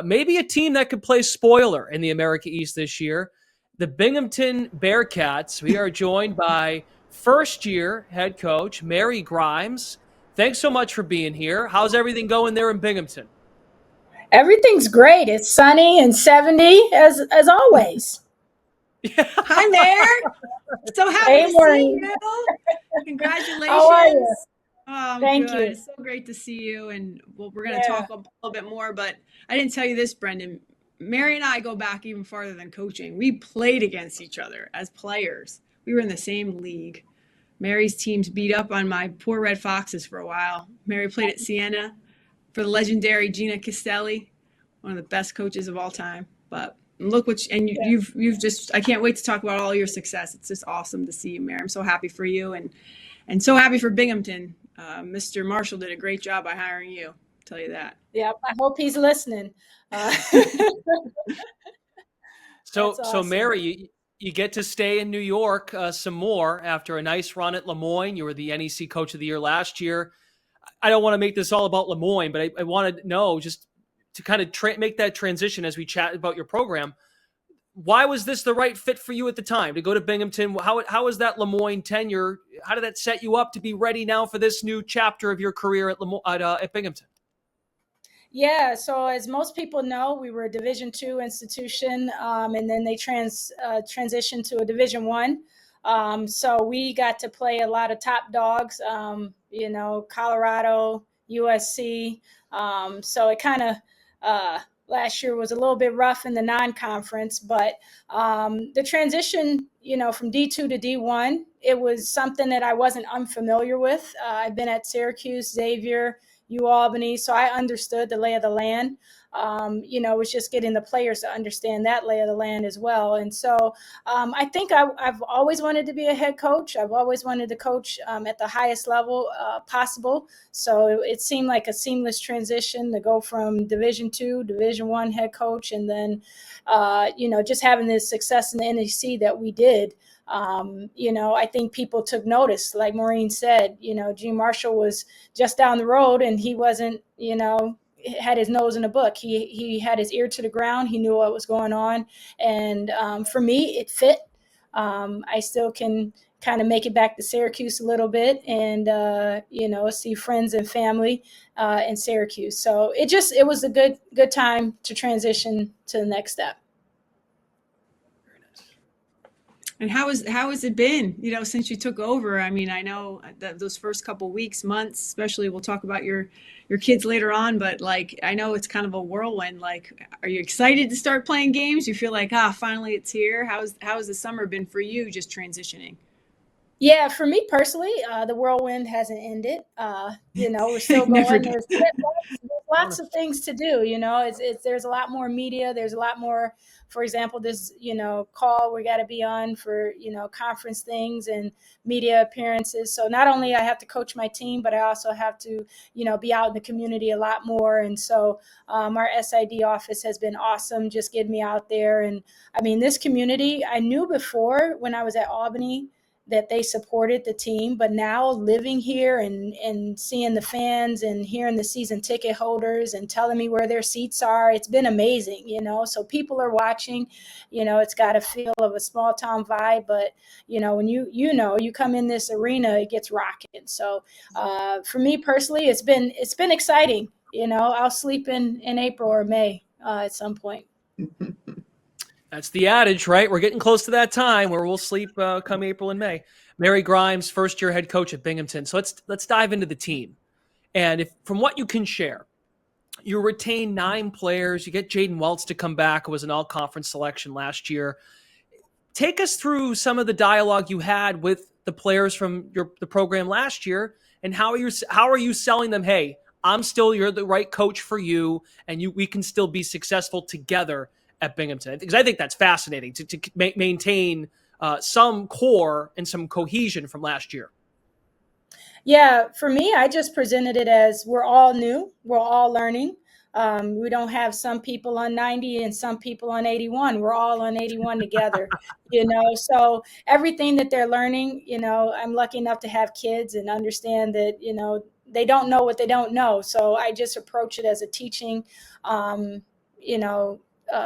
maybe a team that could play spoiler in the America East this year, the Binghamton Bearcats. We are joined by first-year head coach Mary Grimes. Thanks so much for being here. How's everything going there in Binghamton? Everything's great. It's sunny and 70 as always. Yeah. Hi, Mayor. So happy Hey, to see Maureen. you. Congratulations. How are you? Thank Good. you. It's so great to see you. And we're going to Yeah. talk a little bit more, but I didn't tell you this, Brendan. Mary and I go back even farther than coaching. We played against each other as players. We were in the same league. Mary's teams beat up on my poor Red Foxes for a while. Mary played at Siena for the legendary Gina Castelli, one of the best coaches of all time. But look what you've just, I can't wait to talk about all your success. It's just awesome to see you, Mary. I'm so happy for you and so happy for Binghamton. Mr. Marshall did a great job by hiring you. I'll tell you that. Yep. I hope he's listening. So awesome. Mary, you get to stay in New York some more after a nice run at Lemoyne. You were the NEC Coach of the Year last year. I don't want to make this all about Lemoyne, but I want to know, just to kind of make that transition as we chat about your program. Why was this the right fit for you at the time to go to Binghamton? How was that Lemoyne tenure? How did that set you up to be ready now for this new chapter of your career at Binghamton? Yeah, so as most people know, we were a Division II institution, and then they transitioned to a Division I. So we got to play a lot of top dogs, Colorado, USC. So it kind of last year was a little bit rough in the non-conference, but the transition, from D2 to D1, it was something that I wasn't unfamiliar with. I've been at Syracuse, Xavier, Albany, so I understood the lay of the land. It was just getting the players to understand that lay of the land as well. And so I think I've always wanted to be a head coach. I've always wanted to coach at the highest level possible. So it seemed like a seamless transition to go from Division II, Division I head coach, and then, just having the success in the NEC that we did. I think people took notice. Like Maureen said, Gene Marshall was just down the road and he wasn't, had his nose in a book. He had his ear to the ground. He knew what was going on. And for me, it fit. I still can kind of make it back to Syracuse a little bit and, see friends and family in Syracuse. So it was a good time to transition to the next step. And how has it been, since you took over? I mean, I know that those first couple weeks, months, especially, we'll talk about your kids later on, but I know it's kind of a whirlwind. Are you excited to start playing games? You feel like, finally it's here. How has the summer been for you, just transitioning? Yeah, for me personally, the whirlwind hasn't ended. We're still going. There's lots of things to do. There's a lot more media. There's a lot more. For example, this call we got to be on for conference things and media appearances. So not only I have to coach my team, but I also have to be out in the community a lot more. And so our SID office has been awesome, just getting me out there. And I mean, this community I knew before when I was at Albany that they supported the team, but now living here and seeing the fans and hearing the season ticket holders and telling me where their seats are, it's been amazing, so people are watching, it's got a feel of a small town vibe, but when you come in this arena, it gets rocking. So for me personally, it's been exciting. I'll sleep in April or May at some point. That's the adage, right? We're getting close to that time where we'll sleep come April and May. Mary Grimes, first-year head coach at Binghamton. So let's dive into the team. And from what you can share, you retain 9 players. You get Jaden Welts to come back, who was an all-conference selection last year. Take us through some of the dialogue you had with the players from the program last year, and how are you selling them? Hey, you're the right coach for you, and we can still be successful together at Binghamton, because I think that's fascinating to maintain some core and some cohesion from last year. Yeah, for me, I just presented it as we're all new, we're all learning. We don't have some people on 90 and some people on 81. We're all on 81 together, so everything that they're learning, I'm lucky enough to have kids and understand that, they don't know what they don't know. So I just approach it as a teaching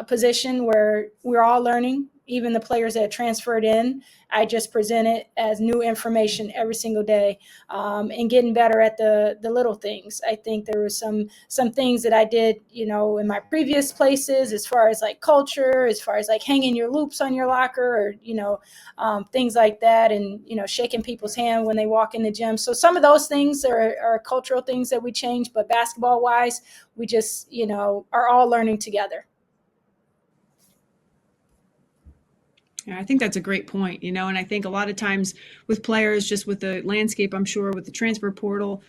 position where we're all learning. Even the players that transferred in, I just present it as new information every single day, and getting better at the little things. I think there was some things that I did, in my previous places, as far as like culture, as far as like hanging your loops on your locker, or things like that, and shaking people's hand when they walk in the gym. So some of those things are cultural things that we change, but basketball wise, we just are all learning together. Yeah, I think that's a great point, and I think a lot of times with players, just with the landscape, I'm sure with the transfer portal,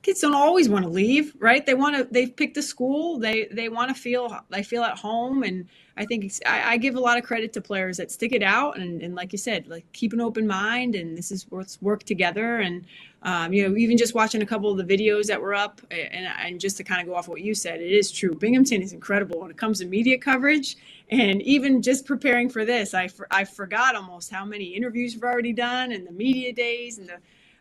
kids don't always want to leave, right? They've picked a school, they want to feel at home. And I think I give a lot of credit to players that stick it out. And like you said, like keep an open mind, and let's work together. And, even just watching a couple of the videos that were up, and just to kind of go off what you said, it is true. Binghamton is incredible when it comes to media coverage. And even just preparing for this, I forgot almost how many interviews we've already done, and the media days, and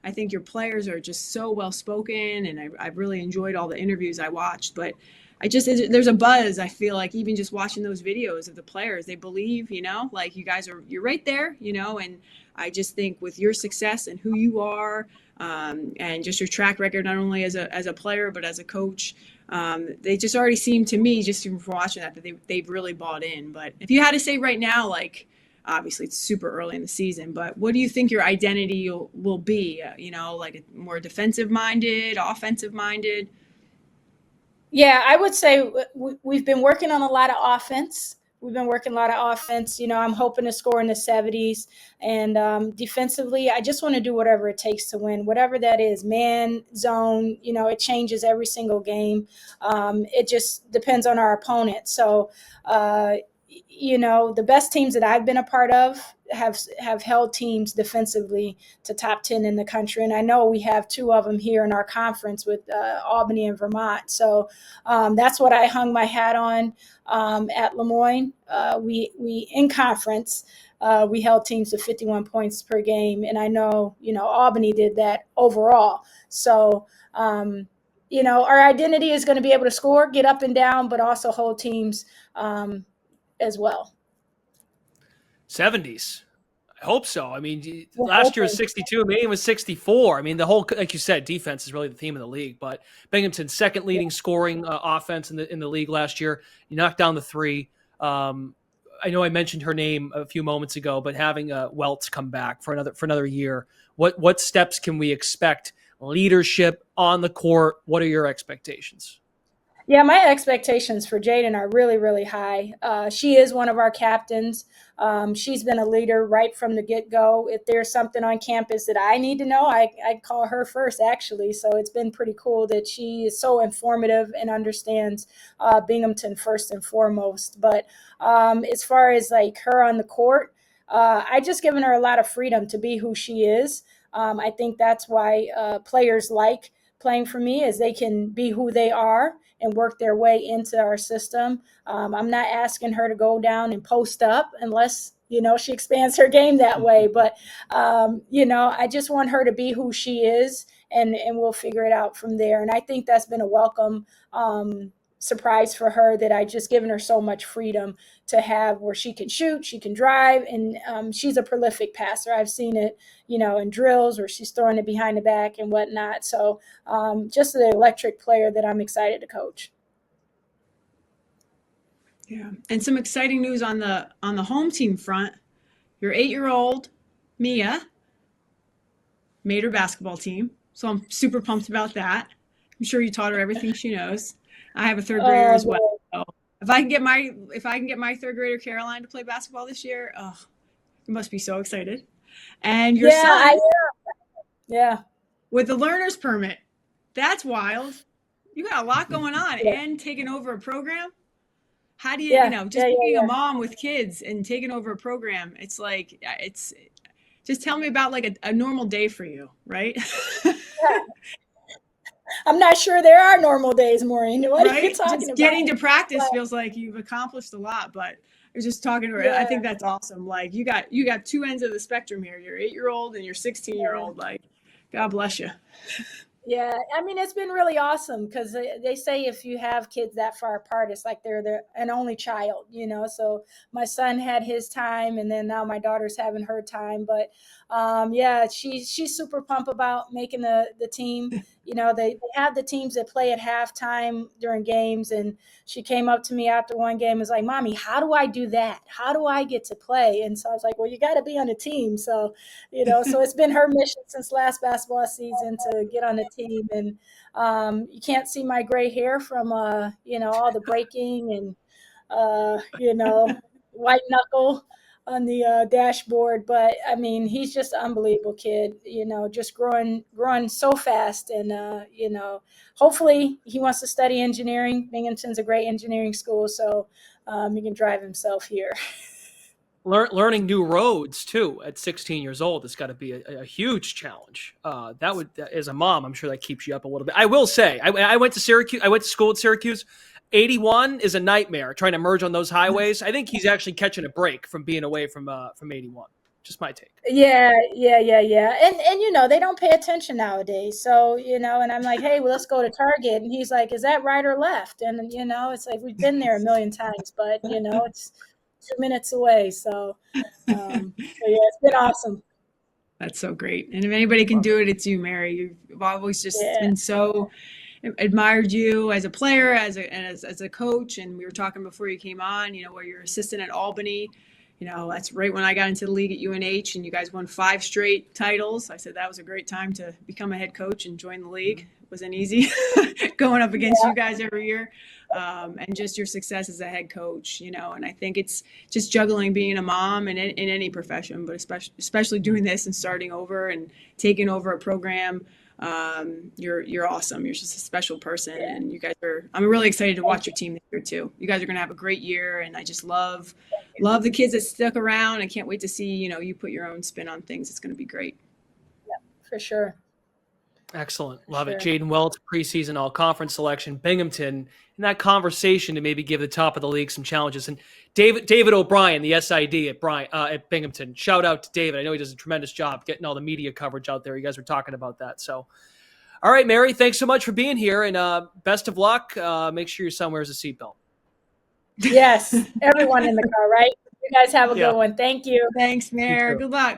I think your players are just so well spoken, and I've really enjoyed all the interviews I watched. But there's a buzz. I feel like even just watching those videos of the players, they believe, like you're right there, and I just think with your success and who you are, and just your track record, not only as a player but as a coach, they just already seem to me, just from watching that they've really bought in. But if you had to say right now, like, obviously it's super early in the season, but what do you think your identity will be? Like more defensive minded, offensive minded? Yeah, I would say we've been working on a lot of offense. I'm hoping to score in the 70s. And defensively, I just want to do whatever it takes to win, whatever that is, man, zone, it changes every single game. It just depends on our opponent. So, the best teams that I've been a part of have held teams defensively to top 10 in the country. And I know we have two of them here in our conference with Albany and Vermont. So that's what I hung my hat on at Lemoyne. We in conference, we held teams to 51 points per game. And I know, Albany did that overall. So, our identity is going to be able to score, get up and down, but also hold teams as well. 70s. I hope so. I mean, last year was 62. Maine was 64. I mean, the whole, like you said, defense is really the theme of the league. But Binghamton's second leading scoring offense in the league last year. You knocked down the three. I know I mentioned her name a few moments ago, but having Welts come back for another year, what steps can we expect? Leadership on the court. What are your expectations? Yeah, my expectations for Jaden are really, really high. She is one of our captains. She's been a leader right from the get-go. If there's something on campus that I need to know, I call her first, actually. So it's been pretty cool that she is so informative and understands Binghamton first and foremost. But as far as like her on the court, I just given her a lot of freedom to be who she is. I think that's why players like playing for me, is they can be who they are and work their way into our system. I'm not asking her to go down and post up unless, she expands her game that way. But, I just want her to be who she is, and we'll figure it out from there. And I think that's been a welcome surprise for her, that I just given her so much freedom to have where she can shoot, she can drive, and she's a prolific passer. I've seen it, in drills where she's throwing it behind the back and whatnot. So just an electric player that I'm excited to coach. Yeah, and some exciting news on the home team front. Your 8-year-old Mia made her basketball team, so I'm super pumped about that. I'm sure you taught her everything she knows. I have a third grader as well. So if I can get my third grader Caroline to play basketball this year, you must be so excited. And your son, with the learner's permit, that's wild. You got a lot going on, and taking over a program. How do you, being a mom with kids and taking over a program? It's like, just tell me about like a normal day for you, right? I'm not sure there are normal days, Maureen. What are you talking about? Getting to practice feels like you've accomplished a lot, but I was just talking to her. Yeah. I think that's awesome. Like you got two ends of the spectrum here. Your 8-year-old and your 16-year-old. Like, God bless you. Yeah, I mean, it's been really awesome because they say if you have kids that far apart, it's like they're an only child, you know. So my son had his time, and then now my daughter's having her time. But yeah, she's super pumped about making the team. You know, they have the teams that play at halftime during games, and she came up to me after one game and was like, "Mommy, how do I do that? How do I get to play?" And so I was like, "Well, you got to be on a team." So you know, so it's been her mission since last basketball season to get on the team. And you can't see my gray hair from you know, all the breaking and you know, white knuckle on the dashboard. But I mean, he's just an unbelievable kid, you know, just growing so fast. And you know, hopefully he wants to study engineering. Binghamton's a great engineering school, so he can drive himself here. Learning new roads too at 16 years old has got to be a huge challenge. That would, as a mom, I'm sure that keeps you up a little bit. I will say, I went to Syracuse. I went to school at Syracuse. 81 is a nightmare trying to merge on those highways. I think he's actually catching a break from being away from 81. Just my take. Yeah. And you know, they don't pay attention nowadays. So, you know, and I'm like, "Hey, well, let's go to Target." And he's like, "Is that right or left?" And you know, it's like we've been there a million times, but you know, it's 2 minutes away. So yeah, it's been awesome. That's so great. And if anybody can do it, it's you, Mary. You've always just Yeah. been so admired you as a player, as a coach. And we were talking before you came on, you know, where you're assistant at Albany. You know, that's right when I got into the league at UNH, and you guys won 5 straight titles. I said that was a great time to become a head coach and join the league. It wasn't easy going up against you guys every year. And just your success as a head coach, you know, and I think it's just juggling being a mom in any profession, but especially doing this and starting over and taking over a program. You're awesome. You're just a special person, and you guys are. I'm really excited to watch your team this year too. You guys are going to have a great year, and I just love the kids that stuck around. I can't wait to see you put your own spin on things. It's going to be great. For sure. Excellent. Love it. Sure. Jaden Welch, preseason all conference selection, Binghamton, in that conversation to maybe give the top of the league some challenges. And David O'Brien, the SID at Binghamton. Shout out to David. I know he does a tremendous job getting all the media coverage out there. You guys were talking about that. So, all right, Mary, thanks so much for being here, and best of luck. Make sure your son wears a seatbelt. Yes, everyone in the car, right? You guys have a Yeah. good one. Thanks, You Mayor. too. Good luck.